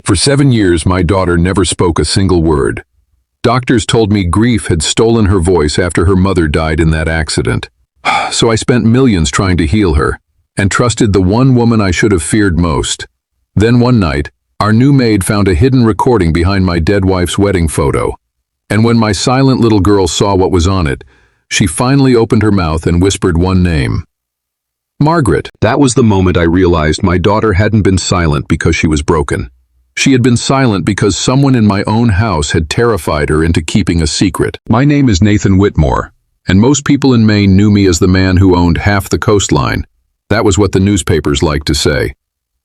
For 7 years, my daughter never spoke a single word. Doctors told me grief had stolen her voice after her mother died in that accident. So I spent millions trying to heal her, and trusted the one woman I should have feared most. Then one night, our new maid found a hidden recording behind my dead wife's wedding photo. And when my silent little girl saw what was on it, she finally opened her mouth and whispered one name. Margaret. That was the moment I realized my daughter hadn't been silent because she was broken. She had been silent because someone in my own house had terrified her into keeping a secret. My name is Nathan Whitmore, and most people in Maine knew me as the man who owned half the coastline. That was what the newspapers liked to say.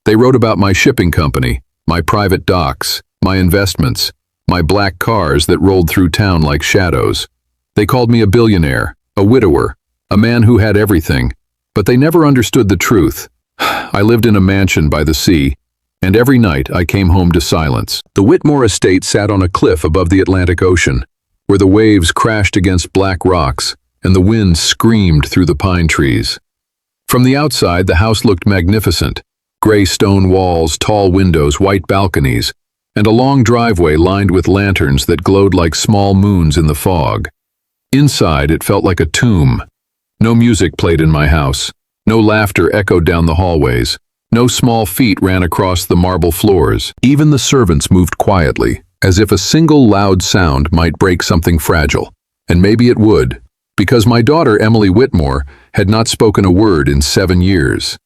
They wrote about my shipping company, my private docks, my investments, my black cars that rolled through town like shadows. They called me a billionaire, a widower, a man who had everything, but they never understood the truth. I lived in a mansion by the sea, and every night I came home to silence. The Whitmore estate sat on a cliff above the Atlantic Ocean, where the waves crashed against black rocks and the wind screamed through the pine trees. From the outside, the house looked magnificent. Gray stone walls, tall windows, white balconies, and a long driveway lined with lanterns that glowed like small moons in the fog. Inside, it felt like a tomb. No music played in my house. No laughter echoed down the hallways. No small feet ran across the marble floors. Even the servants moved quietly, as if a single loud sound might break something fragile. And maybe it would, because my daughter, Emily Whitmore, had not spoken a word in 7 years.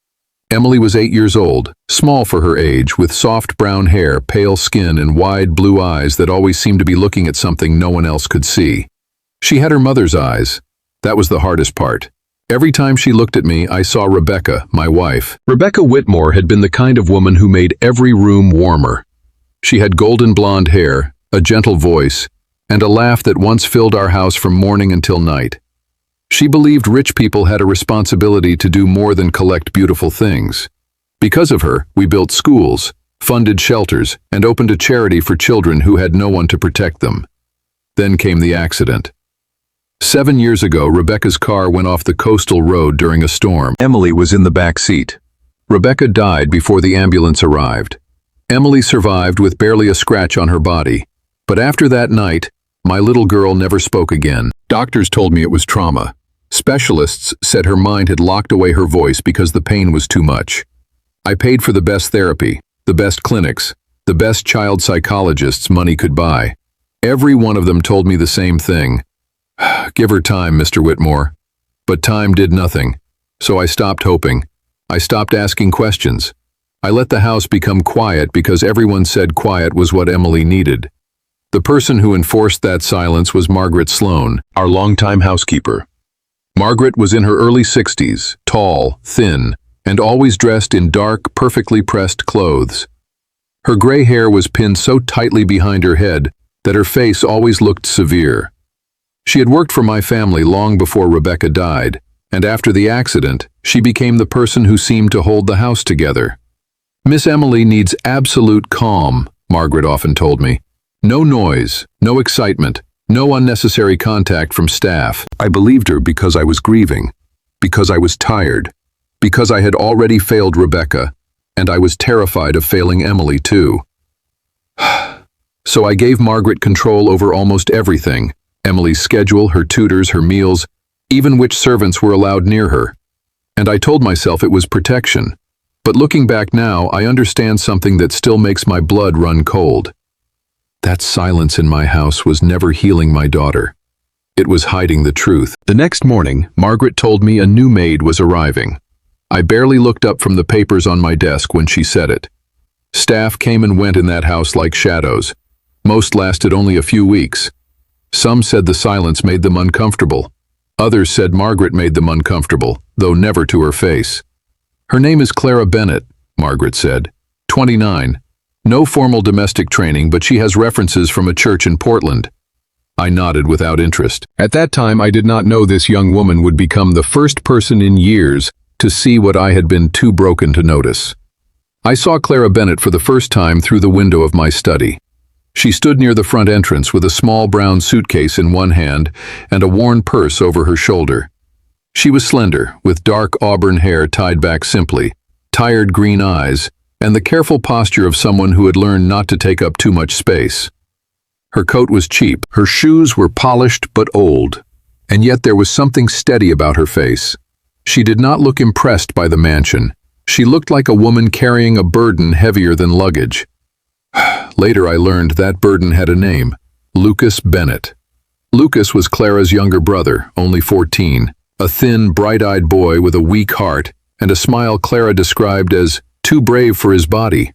Emily was 8 years old, small for her age, with soft brown hair, pale skin, and wide blue eyes that always seemed to be looking at something no one else could see. She had her mother's eyes. That was the hardest part. Every time she looked at me, I saw Rebecca, my wife. Rebecca Whitmore had been the kind of woman who made every room warmer. She had golden blonde hair, a gentle voice, and a laugh that once filled our house from morning until night. She believed rich people had a responsibility to do more than collect beautiful things. Because of her, we built schools, funded shelters, and opened a charity for children who had no one to protect them. Then came the accident. 7 years ago, Rebecca's car went off the coastal road during a storm. Emily was in the back seat. Rebecca died before the ambulance arrived. Emily survived with barely a scratch on her body. But after that night, my little girl never spoke again. Doctors told me it was trauma. Specialists said her mind had locked away her voice because the pain was too much. I paid for the best therapy, the best clinics, the best child psychologists money could buy. Every one of them told me the same thing. Give her time, Mr. Whitmore. But time did nothing. So I stopped hoping. I stopped asking questions. I let the house become quiet because everyone said quiet was what Emily needed. The person who enforced that silence was Margaret Sloan, our longtime housekeeper. Margaret was in her early 60s, tall, thin, and always dressed in dark, perfectly pressed clothes. Her gray hair was pinned so tightly behind her head that her face always looked severe. She had worked for my family long before Rebecca died, and after the accident, she became the person who seemed to hold the house together. Miss Emily needs absolute calm, Margaret often told me. No noise, no excitement, no unnecessary contact from staff. I believed her because I was grieving, because I was tired, because I had already failed Rebecca, and I was terrified of failing Emily too. So I gave Margaret control over almost everything. Emily's schedule, her tutors, her meals, even which servants were allowed near her. And I told myself it was protection. But looking back now, I understand something that still makes my blood run cold. That silence in my house was never healing my daughter. It was hiding the truth. The next morning, Margaret told me a new maid was arriving. I barely looked up from the papers on my desk when she said it. Staff came and went in that house like shadows. Most lasted only a few weeks. Some said the silence made them uncomfortable. Others said Margaret made them uncomfortable, though never to her face. Her name is Clara Bennett, Margaret said. 29. No formal domestic training, but she has references from a church in Portland. I nodded without interest. At that time, I did not know this young woman would become the first person in years to see what I had been too broken to notice. I saw Clara Bennett for the first time through the window of my study. She stood near the front entrance with a small brown suitcase in one hand and a worn purse over her shoulder. She was slender, with dark auburn hair tied back simply, tired green eyes, and the careful posture of someone who had learned not to take up too much space. Her coat was cheap, her shoes were polished but old, and yet there was something steady about her face. She did not look impressed by the mansion. She looked like a woman carrying a burden heavier than luggage. Later I learned that burden had a name, Lucas Bennett. Lucas was Clara's younger brother, only 14, a thin, bright-eyed boy with a weak heart and a smile Clara described as too brave for his body.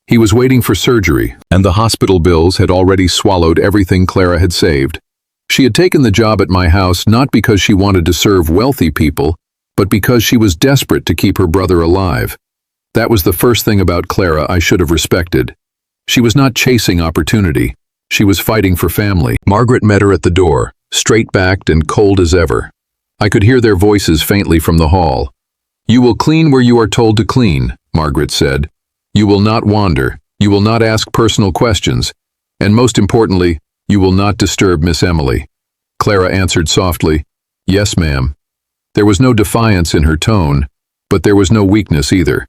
He was waiting for surgery, and the hospital bills had already swallowed everything Clara had saved. She had taken the job at my house not because she wanted to serve wealthy people, but because she was desperate to keep her brother alive. That was the first thing about Clara I should have respected. She was not chasing opportunity. She was fighting for family. Margaret met her at the door, straight-backed and cold as ever. I could hear their voices faintly from the hall. "You will clean where you are told to clean," Margaret said. "You will not wander. You will not ask personal questions. And most importantly, you will not disturb Miss Emily." Clara answered softly, "Yes, ma'am." There was no defiance in her tone, but there was no weakness either.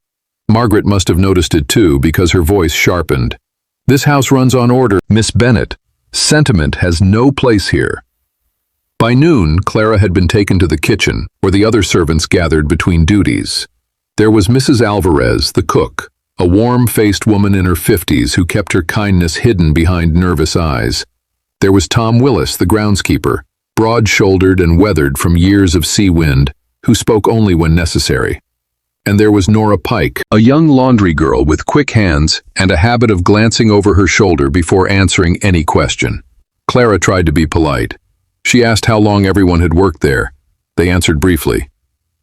Margaret must have noticed it too, because her voice sharpened. "This house runs on order, Miss Bennett. Sentiment has no place here." By noon, Clara had been taken to the kitchen, where the other servants gathered between duties. There was Mrs. Alvarez, the cook, a warm-faced woman in her 50s who kept her kindness hidden behind nervous eyes. There was Tom Willis, the groundskeeper, broad-shouldered and weathered from years of sea wind, who spoke only when necessary. And there was Nora Pike, a young laundry girl with quick hands and a habit of glancing over her shoulder before answering any question. Clara tried to be polite. She asked how long everyone had worked there. They answered briefly.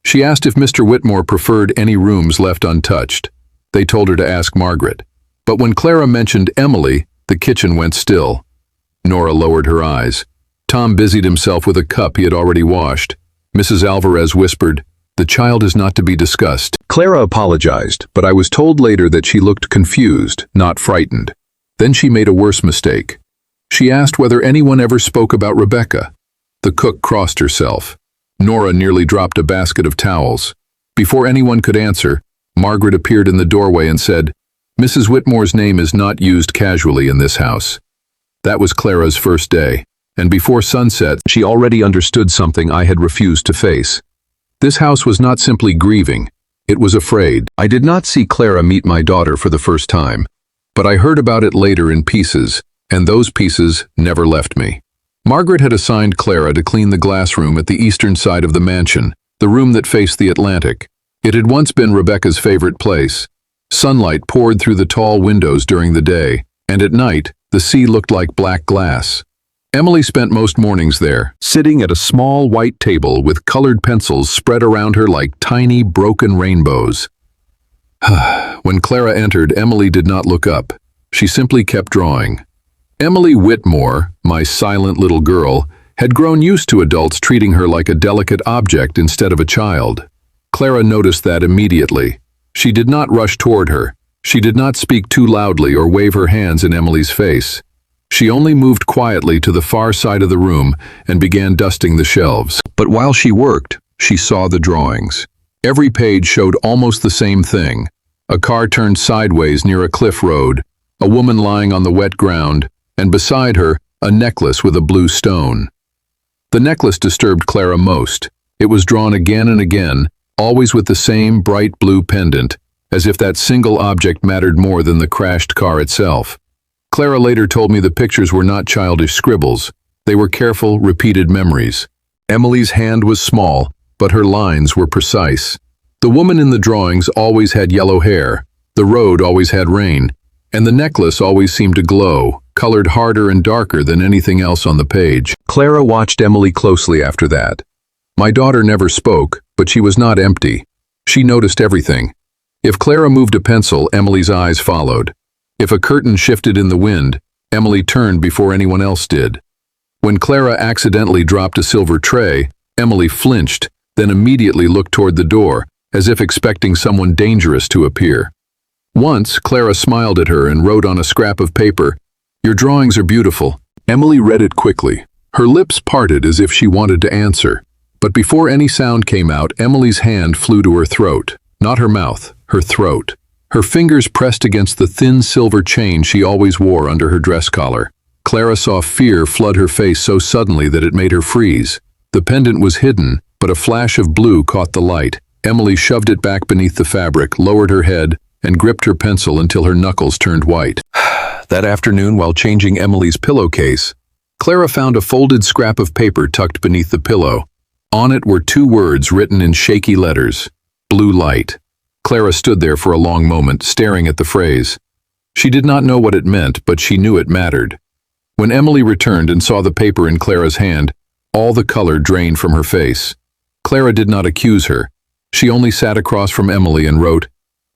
She asked if Mr. Whitmore preferred any rooms left untouched. They told her to ask Margaret. But when Clara mentioned Emily, the kitchen went still. Nora lowered her eyes. Tom busied himself with a cup he had already washed. Mrs. Alvarez whispered, "The child is not to be discussed." Clara apologized, but I was told later that she looked confused, not frightened. Then she made a worse mistake. She asked whether anyone ever spoke about Rebecca. The cook crossed herself. Nora nearly dropped a basket of towels. Before anyone could answer, Margaret appeared in the doorway and said, "Mrs. Whitmore's name is not used casually in this house." That was Clara's first day, and before sunset, she already understood something I had refused to face. This house was not simply grieving, it was afraid. I did not see Clara meet my daughter for the first time, but I heard about it later in pieces, and those pieces never left me. Margaret had assigned Clara to clean the glass room at the eastern side of the mansion, the room that faced the Atlantic. It had once been Rebecca's favorite place. Sunlight poured through the tall windows during the day, and at night, the sea looked like black glass. Emily spent most mornings there, sitting at a small white table with colored pencils spread around her like tiny, broken rainbows. When Clara entered, Emily did not look up. She simply kept drawing. Emily Whitmore, my silent little girl, had grown used to adults treating her like a delicate object instead of a child. Clara noticed that immediately. She did not rush toward her. She did not speak too loudly or wave her hands in Emily's face. She only moved quietly to the far side of the room and began dusting the shelves. But while she worked, she saw the drawings. Every page showed almost the same thing. A car turned sideways near a cliff road, a woman lying on the wet ground, and beside her, a necklace with a blue stone. The necklace disturbed Clara most. It was drawn again and again, always with the same bright blue pendant, as if that single object mattered more than the crashed car itself. Clara later told me the pictures were not childish scribbles. They were careful, repeated memories. Emily's hand was small, but her lines were precise. The woman in the drawings always had yellow hair, the road always had rain, and the necklace always seemed to glow, colored harder and darker than anything else on the page. Clara watched Emily closely after that. My daughter never spoke, but she was not empty. She noticed everything. If Clara moved a pencil, Emily's eyes followed. If a curtain shifted in the wind, Emily turned before anyone else did. When Clara accidentally dropped a silver tray, Emily flinched, then immediately looked toward the door, as if expecting someone dangerous to appear. Once, Clara smiled at her and wrote on a scrap of paper, "Your drawings are beautiful." Emily read it quickly. Her lips parted as if she wanted to answer. But before any sound came out, Emily's hand flew to her throat. Not her mouth, her throat. Her fingers pressed against the thin silver chain she always wore under her dress collar. Clara saw fear flood her face so suddenly that it made her freeze. The pendant was hidden, but a flash of blue caught the light. Emily shoved it back beneath the fabric, lowered her head, and gripped her pencil until her knuckles turned white. That afternoon, while changing Emily's pillowcase, Clara found a folded scrap of paper tucked beneath the pillow. On it were 2 words written in shaky letters: blue light. Clara stood there for a long moment, staring at the phrase. She did not know what it meant, but she knew it mattered. When Emily returned and saw the paper in Clara's hand, all the color drained from her face. Clara did not accuse her. She only sat across from Emily and wrote,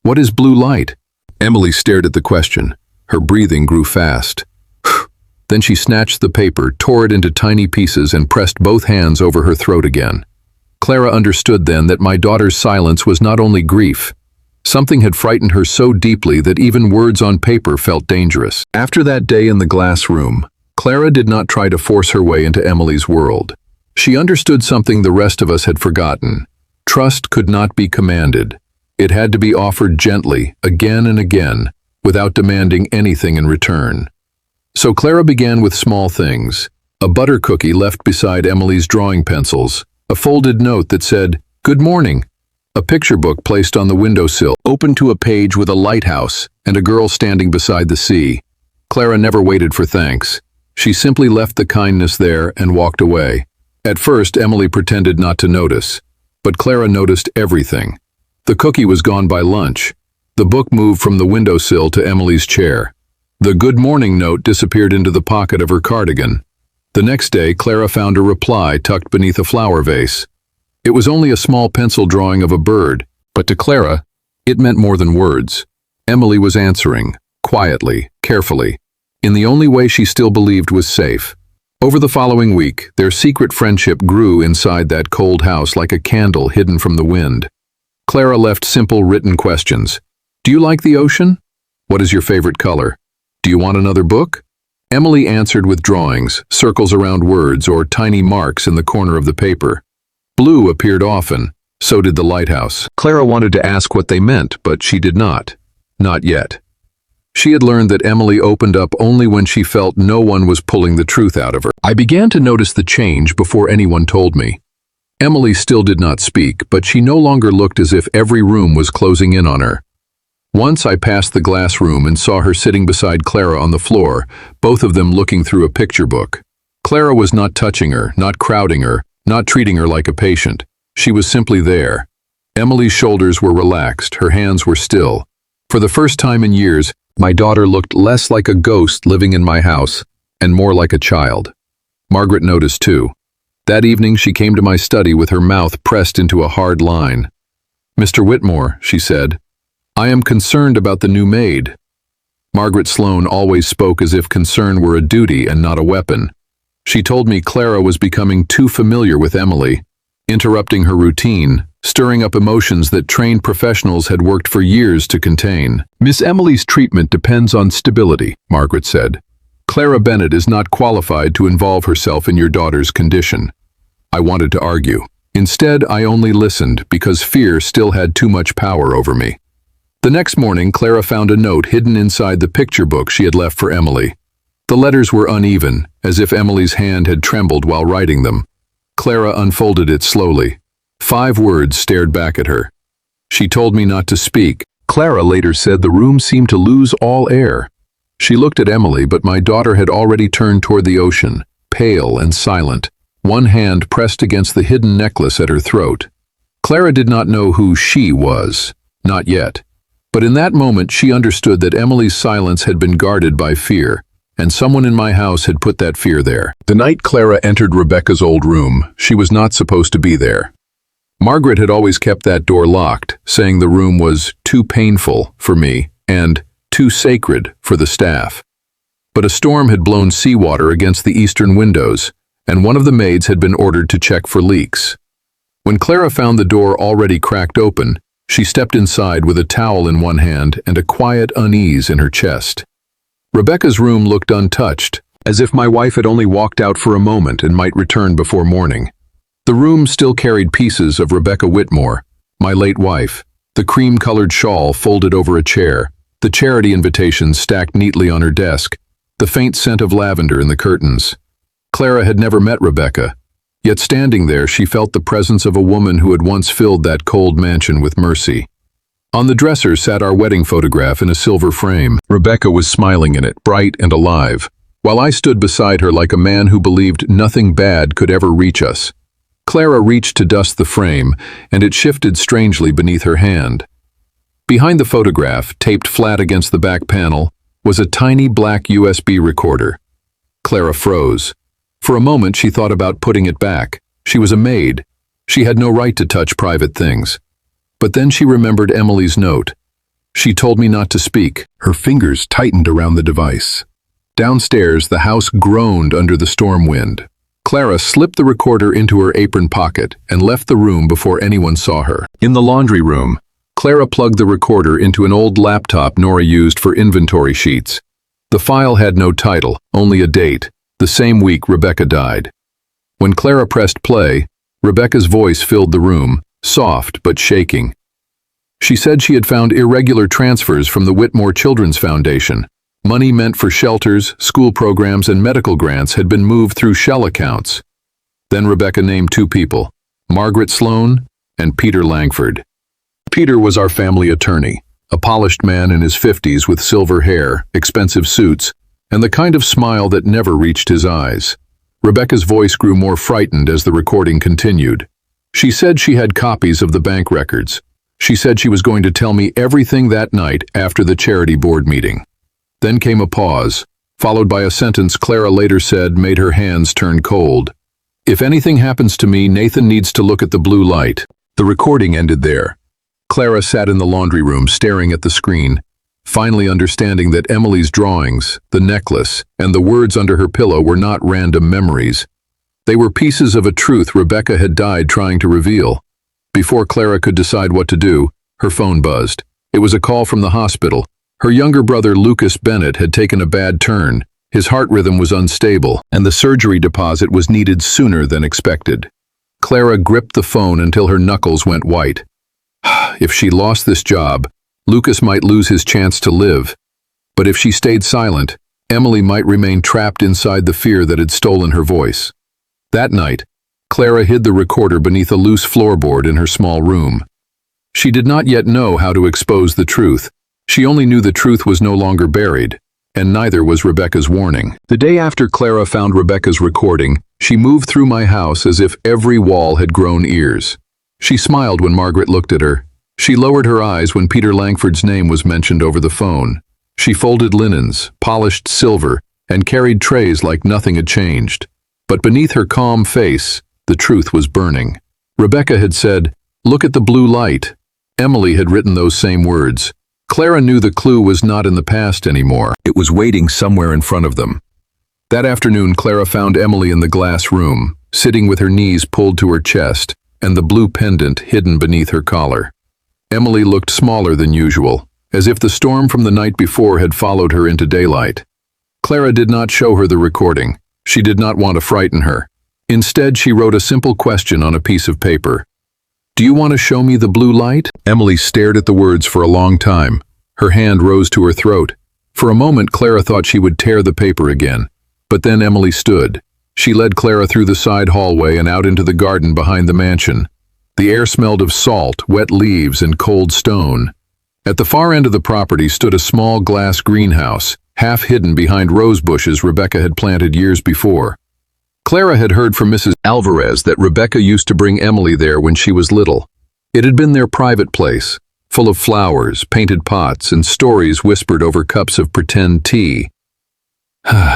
"What is blue light?" Emily stared at the question. Her breathing grew fast. Then she snatched the paper, tore it into tiny pieces, and pressed both hands over her throat again. Clara understood then that my daughter's silence was not only grief. Something had frightened her so deeply that even words on paper felt dangerous. After that day in the glass room, Clara did not try to force her way into Emily's world. She understood something the rest of us had forgotten. Trust could not be commanded. It had to be offered gently, again and again, without demanding anything in return. So Clara began with small things: a butter cookie left beside Emily's drawing pencils, a folded note that said, "Good morning," a picture book placed on the windowsill, open to a page with a lighthouse and a girl standing beside the sea. Clara never waited for thanks. She simply left the kindness there and walked away. At first, Emily pretended not to notice, but Clara noticed everything. The cookie was gone by lunch. The book moved from the windowsill to Emily's chair. The good morning note disappeared into the pocket of her cardigan. The next day, Clara found a reply tucked beneath a flower vase. It was only a small pencil drawing of a bird, but to Clara, it meant more than words. Emily was answering, quietly, carefully, in the only way she still believed was safe. Over the following week, their secret friendship grew inside that cold house like a candle hidden from the wind. Clara left simple written questions. Do you like the ocean? What is your favorite color? Do you want another book? Emily answered with drawings, circles around words, or tiny marks in the corner of the paper. Blue appeared often, so did the lighthouse. Clara wanted to ask what they meant, but she did not. Not yet. She had learned that Emily opened up only when she felt no one was pulling the truth out of her. I began to notice the change before anyone told me. Emily still did not speak, but she no longer looked as if every room was closing in on her. Once I passed the glass room and saw her sitting beside Clara on the floor, both of them looking through a picture book. Clara was not touching her, not crowding her, not treating her like a patient. She was simply there. Emily's shoulders were relaxed, her hands were still. For the first time in years, my daughter looked less like a ghost living in my house and more like a child. Margaret noticed too. That evening she came to my study with her mouth pressed into a hard line. "Mr. Whitmore," she said, "I am concerned about the new maid." Margaret Sloane always spoke as if concern were a duty and not a weapon. She told me Clara was becoming too familiar with Emily, interrupting her routine, stirring up emotions that trained professionals had worked for years to contain. "Miss Emily's treatment depends on stability," Margaret said. "Clara Bennett is not qualified to involve herself in your daughter's condition." I wanted to argue. Instead, I only listened because fear still had too much power over me. The next morning, Clara found a note hidden inside the picture book she had left for Emily. The letters were uneven, as if Emily's hand had trembled while writing them. Clara unfolded it slowly. 5 words stared back at her. She told me not to speak. Clara later said the room seemed to lose all air. She looked at Emily, but my daughter had already turned toward the ocean, pale and silent, one hand pressed against the hidden necklace at her throat. Clara did not know who she was, not yet. But in that moment she understood that Emily's silence had been guarded by fear, and someone in my house had put that fear there. The night Clara entered Rebecca's old room, she was not supposed to be there. Margaret had always kept that door locked, saying the room was too painful for me and too sacred for the staff. But a storm had blown seawater against the eastern windows, and one of the maids had been ordered to check for leaks. When Clara found the door already cracked open, she stepped inside with a towel in one hand and a quiet unease in her chest. Rebecca's room looked untouched, as if my wife had only walked out for a moment and might return before morning. The room still carried pieces of Rebecca Whitmore, my late wife, the cream-colored shawl folded over a chair, the charity invitations stacked neatly on her desk, the faint scent of lavender in the curtains. Clara had never met Rebecca, yet standing there she felt the presence of a woman who had once filled that cold mansion with mercy. On the dresser sat our wedding photograph in a silver frame. Rebecca was smiling in it, bright and alive, while I stood beside her like a man who believed nothing bad could ever reach us. Clara reached to dust the frame, and it shifted strangely beneath her hand. Behind the photograph, taped flat against the back panel, was a tiny black USB recorder. Clara froze. For a moment she thought about putting it back. She was a maid. She had no right to touch private things. But then she remembered Emily's note. She told me not to speak. Her fingers tightened around the device. Downstairs, the house groaned under the storm wind. Clara slipped the recorder into her apron pocket and left the room before anyone saw her. In the laundry room, Clara plugged the recorder into an old laptop Nora used for inventory sheets. The file had no title, only a date, the same week Rebecca died. When Clara pressed play, Rebecca's voice filled the room, soft but shaking. She said she had found irregular transfers from the Whitmore Children's Foundation. Money meant for shelters, school programs, and medical grants had been moved through shell accounts. Then Rebecca named two people, Margaret Sloan and Peter Langford. Peter was our family attorney, a polished man in his 50s with silver hair, expensive suits, and the kind of smile that never reached his eyes. Rebecca's voice grew more frightened as the recording continued. She said she had copies of the bank records. She said she was going to tell me everything that night after the charity board meeting. Then came a pause, followed by a sentence Clara later said made her hands turn cold. If anything happens to me, Nathan needs to look at the blue light. The recording ended there. Clara sat in the laundry room staring at the screen, finally understanding that Emily's drawings, the necklace, and the words under her pillow were not random memories. They were pieces of a truth Rebecca had died trying to reveal. Before Clara could decide what to do, her phone buzzed. It was a call from the hospital. Her younger brother Lucas Bennett had taken a bad turn. His heart rhythm was unstable, and the surgery deposit was needed sooner than expected. Clara gripped the phone until her knuckles went white. If she lost this job, Lucas might lose his chance to live. But if she stayed silent, Emily might remain trapped inside the fear that had stolen her voice. That night, Clara hid the recorder beneath a loose floorboard in her small room. She did not yet know how to expose the truth. She only knew the truth was no longer buried, and neither was Rebecca's warning. The day after Clara found Rebecca's recording, she moved through my house as if every wall had grown ears. She smiled when Margaret looked at her. She lowered her eyes when Peter Langford's name was mentioned over the phone. She folded linens, polished silver, and carried trays like nothing had changed. But beneath her calm face, the truth was burning. Rebecca had said, "Look at the blue light." Emily had written those same words. Clara knew the clue was not in the past anymore. It was waiting somewhere in front of them. That afternoon, Clara found Emily in the glass room, sitting with her knees pulled to her chest and the blue pendant hidden beneath her collar. Emily looked smaller than usual, as if the storm from the night before had followed her into daylight. Clara did not show her the recording. She did not want to frighten her. Instead, she wrote a simple question on a piece of paper. "Do you want to show me the blue light?" Emily stared at the words for a long time. Her hand rose to her throat. For a moment, Clara thought she would tear the paper again. But then Emily stood. She led Clara through the side hallway and out into the garden behind the mansion. The air smelled of salt, wet leaves, and cold stone. At the far end of the property stood a small glass greenhouse, half hidden behind rose bushes Rebecca had planted years before. Clara had heard from Mrs. Alvarez that Rebecca used to bring Emily there when she was little. It had been their private place, full of flowers, painted pots, and stories whispered over cups of pretend tea.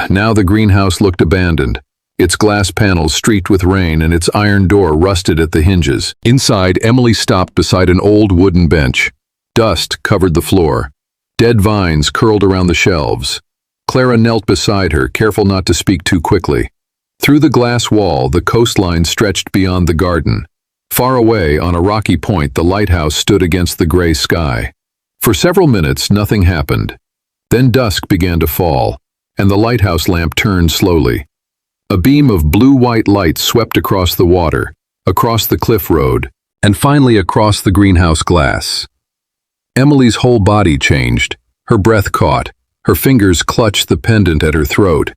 Now the greenhouse looked abandoned, its glass panels streaked with rain and its iron door rusted at the hinges. Inside, Emily stopped beside an old wooden bench. Dust covered the floor. Dead vines curled around the shelves. Clara knelt beside her, careful not to speak too quickly. Through the glass wall, the coastline stretched beyond the garden. Far away, on a rocky point, the lighthouse stood against the gray sky. For several minutes, nothing happened. Then dusk began to fall, and the lighthouse lamp turned slowly. A beam of blue-white light swept across the water, across the cliff road, and finally across the greenhouse glass. Emily's whole body changed. Her breath caught. Her fingers clutched the pendant at her throat.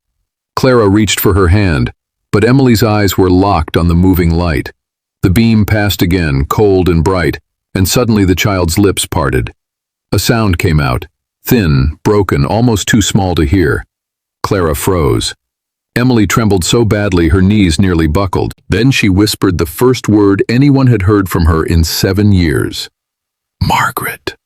Clara reached for her hand, but Emily's eyes were locked on the moving light. The beam passed again, cold and bright, and suddenly the child's lips parted. A sound came out, thin, broken, almost too small to hear. Clara froze. Emily trembled so badly her knees nearly buckled. Then she whispered the first word anyone had heard from her in 7 years. Margaret.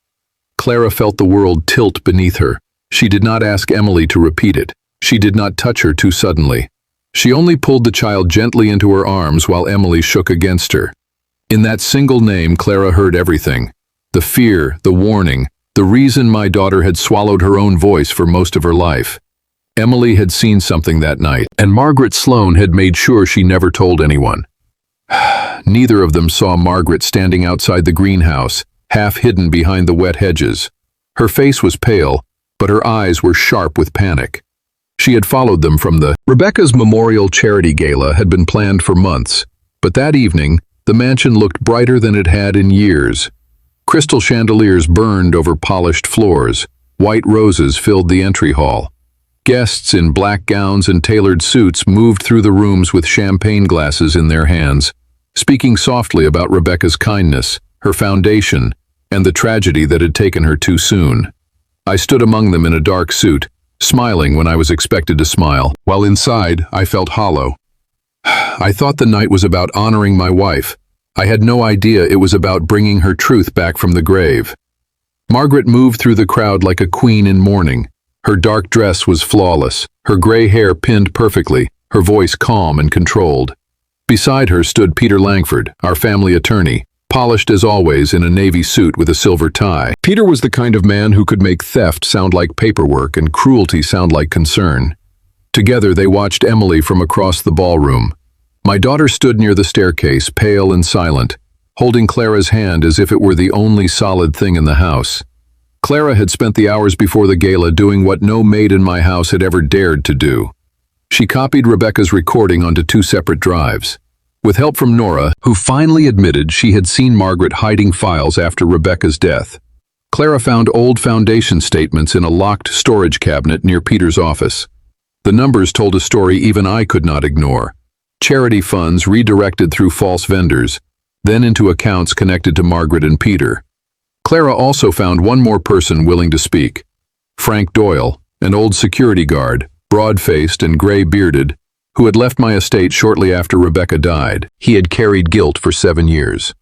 Clara felt the world tilt beneath her. She did not ask Emily to repeat it. She did not touch her too suddenly. She only pulled the child gently into her arms while Emily shook against her. In that single name, Clara heard everything. The fear, the warning, the reason my daughter had swallowed her own voice for most of her life. Emily had seen something that night, and Margaret Sloane had made sure she never told anyone. Neither of them saw Margaret standing outside the greenhouse, half hidden behind the wet hedges. Her face was pale, but her eyes were sharp with panic. She had followed them from the Rebecca's Memorial Charity Gala had been planned for months, but that evening, the mansion looked brighter than it had in years. Crystal chandeliers burned over polished floors. White roses filled the entry hall. Guests in black gowns and tailored suits moved through the rooms with champagne glasses in their hands, speaking softly about Rebecca's kindness, her foundation, and the tragedy that had taken her too soon. I stood among them in a dark suit, smiling when I was expected to smile, while inside I felt hollow. I thought the night was about honoring my wife. I had no idea it was about bringing her truth back from the grave. Margaret moved through the crowd like a queen in mourning. Her dark dress was flawless, her gray hair pinned perfectly, her voice calm and controlled. Beside her stood Peter Langford, our family attorney, polished as always in a navy suit with a silver tie. Peter was the kind of man who could make theft sound like paperwork and cruelty sound like concern. Together they watched Emily from across the ballroom. My daughter stood near the staircase, pale and silent, holding Clara's hand as if it were the only solid thing in the house. Clara had spent the hours before the gala doing what no maid in my house had ever dared to do. She copied Rebecca's recording onto 2 separate drives. With help from Nora, who finally admitted she had seen Margaret hiding files after Rebecca's death, Clara found old foundation statements in a locked storage cabinet near Peter's office. The numbers told a story even I could not ignore. Charity funds redirected through false vendors, then into accounts connected to Margaret and Peter. Clara also found one more person willing to speak. Frank Doyle, an old security guard, broad-faced and gray-bearded, who had left my estate shortly after Rebecca died. He had carried guilt for 7 years.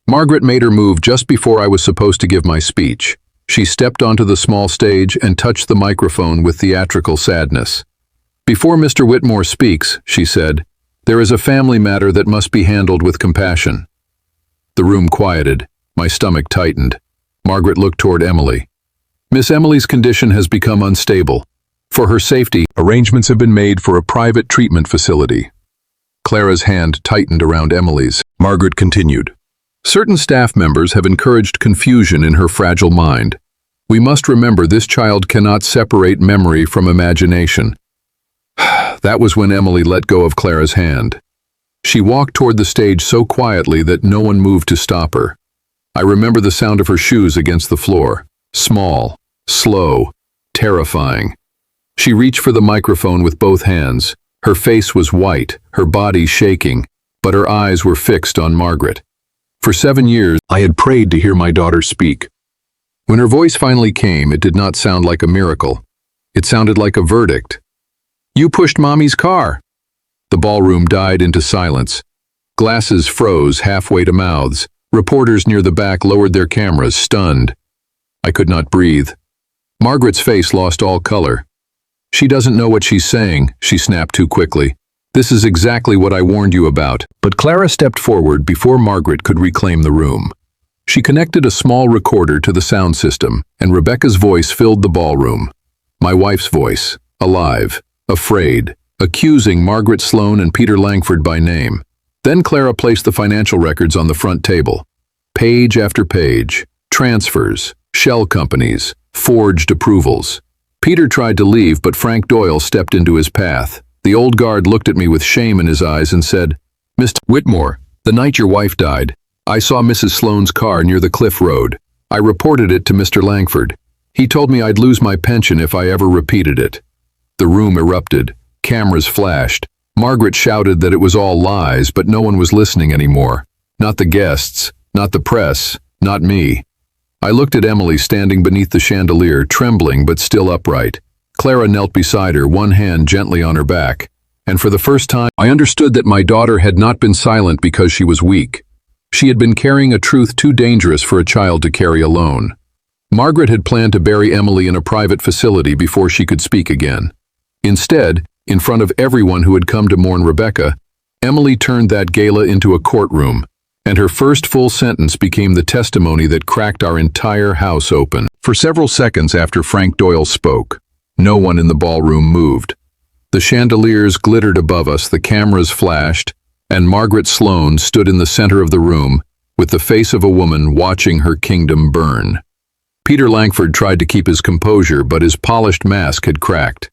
Margaret made her move just before I was supposed to give my speech. She stepped onto the small stage and touched the microphone with theatrical sadness. "Before Mr. Whitmore speaks," she said, "there is a family matter that must be handled with compassion." The room quieted. My stomach tightened. Margaret looked toward Emily. "Miss Emily's condition has become unstable. For her safety, arrangements have been made for a private treatment facility." Clara's hand tightened around Emily's. Margaret continued. "Certain staff members have encouraged confusion in her fragile mind. We must remember this child cannot separate memory from imagination." That was when Emily let go of Clara's hand. She walked toward the stage so quietly that no one moved to stop her. I remember the sound of her shoes against the floor. Small, slow, terrifying. She reached for the microphone with both hands. Her face was white, her body shaking, but her eyes were fixed on Margaret. For 7 years, I had prayed to hear my daughter speak. When her voice finally came, it did not sound like a miracle. It sounded like a verdict. "You pushed Mommy's car." The ballroom died into silence. Glasses froze halfway to mouths. Reporters near the back lowered their cameras, stunned. I could not breathe. Margaret's face lost all color. "She doesn't know what she's saying," she snapped too quickly. "This is exactly what I warned you about." But Clara stepped forward before Margaret could reclaim the room. She connected a small recorder to the sound system, and Rebecca's voice filled the ballroom. My wife's voice, alive, afraid, accusing Margaret Sloane and Peter Langford by name. Then Clara placed the financial records on the front table. Page after page, transfers, shell companies, forged approvals. Peter tried to leave, but Frank Doyle stepped into his path. The old guard looked at me with shame in his eyes and said, "Mr. Whitmore, the night your wife died, I saw Mrs. Sloane's car near the cliff road. I reported it to Mr. Langford. He told me I'd lose my pension if I ever repeated it. The room erupted. Cameras flashed. Margaret shouted that it was all lies, but no one was listening anymore. Not the guests, not the press, not me. I looked at Emily standing beneath the chandelier, trembling but still upright. Clara knelt beside her, one hand gently on her back. And for the first time, I understood that my daughter had not been silent because she was weak. She had been carrying a truth too dangerous for a child to carry alone. Margaret had planned to bury Emily in a private facility before she could speak again. Instead, in front of everyone who had come to mourn Rebecca, Emily turned that gala into a courtroom, and her first full sentence became the testimony that cracked our entire house open. For several seconds after Frank Doyle spoke, no one in the ballroom moved. The chandeliers glittered above us, the cameras flashed, and Margaret Sloane stood in the center of the room with the face of a woman watching her kingdom burn. Peter Langford tried to keep his composure, but his polished mask had cracked.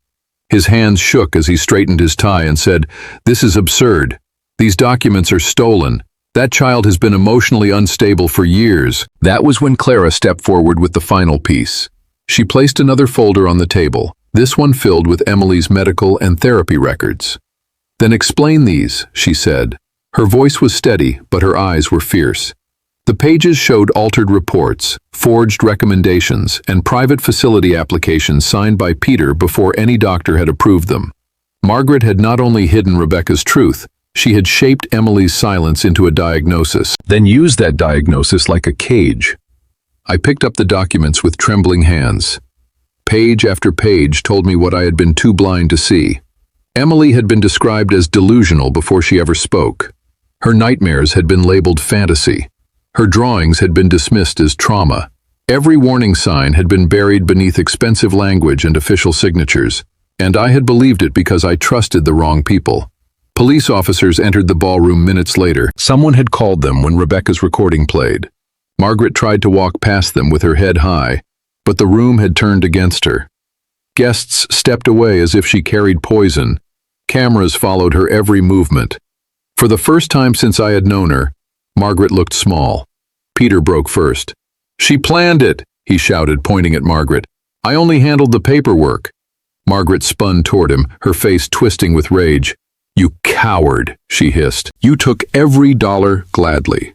His hands shook as he straightened his tie and said, "This is absurd. These documents are stolen. That child has been emotionally unstable for years." That was when Clara stepped forward with the final piece. She placed another folder on the table, this one filled with Emily's medical and therapy records. "Then explain these," she said. Her voice was steady, but her eyes were fierce. The pages showed altered reports, forged recommendations, and private facility applications signed by Peter before any doctor had approved them. Margaret had not only hidden Rebecca's truth, she had shaped Emily's silence into a diagnosis, then used that diagnosis like a cage. I picked up the documents with trembling hands. Page after page told me what I had been too blind to see. Emily had been described as delusional before she ever spoke. Her nightmares had been labeled fantasy. Her drawings had been dismissed as trauma. Every warning sign had been buried beneath expensive language and official signatures, and I had believed it because I trusted the wrong people. Police officers entered the ballroom minutes later. Someone had called them when Rebecca's recording played. Margaret tried to walk past them with her head high, but the room had turned against her. Guests stepped away as if she carried poison. Cameras followed her every movement. For the first time since I had known her, Margaret looked small. Peter broke first. "She planned it," he shouted, pointing at Margaret. "I only handled the paperwork." Margaret spun toward him, her face twisting with rage. "You coward," she hissed. "You took every dollar gladly."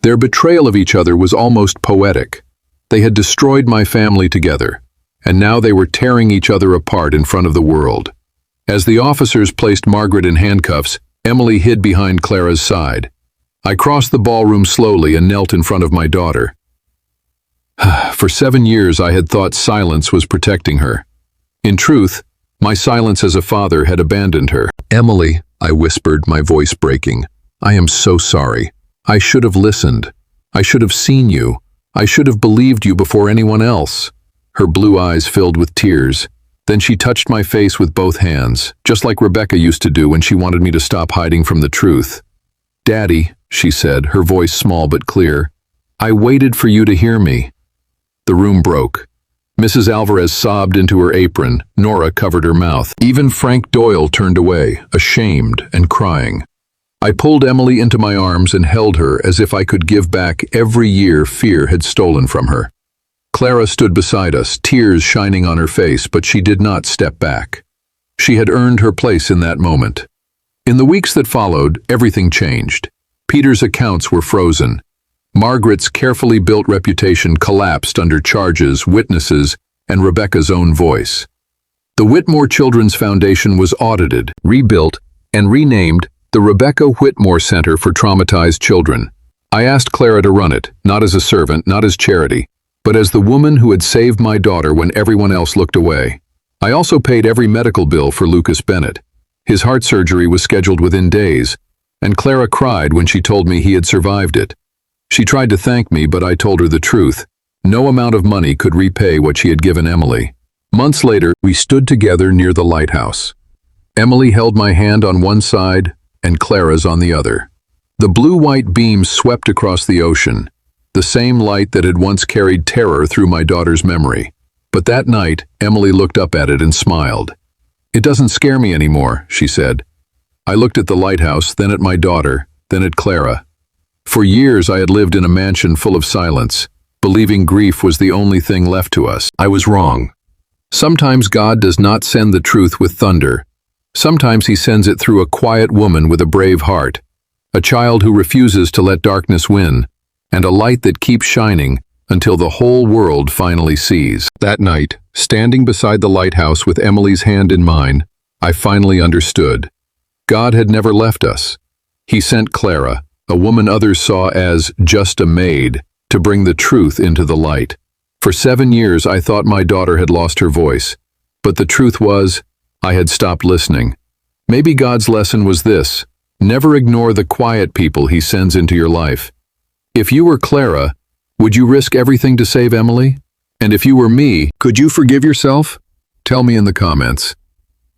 Their betrayal of each other was almost poetic. They had destroyed my family together, and now they were tearing each other apart in front of the world. As the officers placed Margaret in handcuffs, Emily hid behind Clara's side. I crossed the ballroom slowly and knelt in front of my daughter. For 7 years I had thought silence was protecting her. In truth, my silence as a father had abandoned her. "Emily," I whispered, my voice breaking, "I am so sorry. I should have listened. I should have seen you. I should have believed you before anyone else." Her blue eyes filled with tears. Then she touched my face with both hands, just like Rebecca used to do when she wanted me to stop hiding from the truth. "Daddy," she said, her voice small but clear, "I waited for you to hear me." The room broke. Mrs. Alvarez sobbed into her apron. Nora covered her mouth. Even Frank Doyle turned away, ashamed and crying. I pulled Emily into my arms and held her as if I could give back every year fear had stolen from her. Clara stood beside us, tears shining on her face, but she did not step back. She had earned her place in that moment. In the weeks that followed, everything changed. Peter's accounts were frozen. Margaret's carefully built reputation collapsed under charges, witnesses, and Rebecca's own voice. The Whitmore Children's Foundation was audited, rebuilt, and renamed the Rebecca Whitmore Center for Traumatized Children. I asked Clara to run it, not as a servant, not as charity, but as the woman who had saved my daughter when everyone else looked away. I also paid every medical bill for Lucas Bennett. His heart surgery was scheduled within days, and Clara cried when she told me he had survived it. She tried to thank me, but I told her the truth. No amount of money could repay what she had given Emily. Months later, we stood together near the lighthouse. Emily held my hand on one side and Clara's on the other. The blue-white beam swept across the ocean, the same light that had once carried terror through my daughter's memory. But that night, Emily looked up at it and smiled. "It doesn't scare me anymore," she said. I looked at the lighthouse, then at my daughter, then at Clara. For years I had lived in a mansion full of silence, believing grief was the only thing left to us. I was wrong. Sometimes God does not send the truth with thunder. Sometimes he sends it through a quiet woman with a brave heart, a child who refuses to let darkness win, and a light that keeps shining until the whole world finally sees. That night, standing beside the lighthouse with Emily's hand in mine, I finally understood. God had never left us. He sent Clara, a woman others saw as just a maid, to bring the truth into the light. For 7 years I thought my daughter had lost her voice, but the truth was, I had stopped listening. Maybe God's lesson was this: never ignore the quiet people he sends into your life. If you were Clara, would you risk everything to save Emily? And if you were me, could you forgive yourself? Tell me in the comments.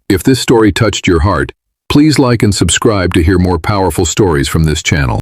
If this story touched your heart, please like and subscribe to hear more powerful stories from this channel.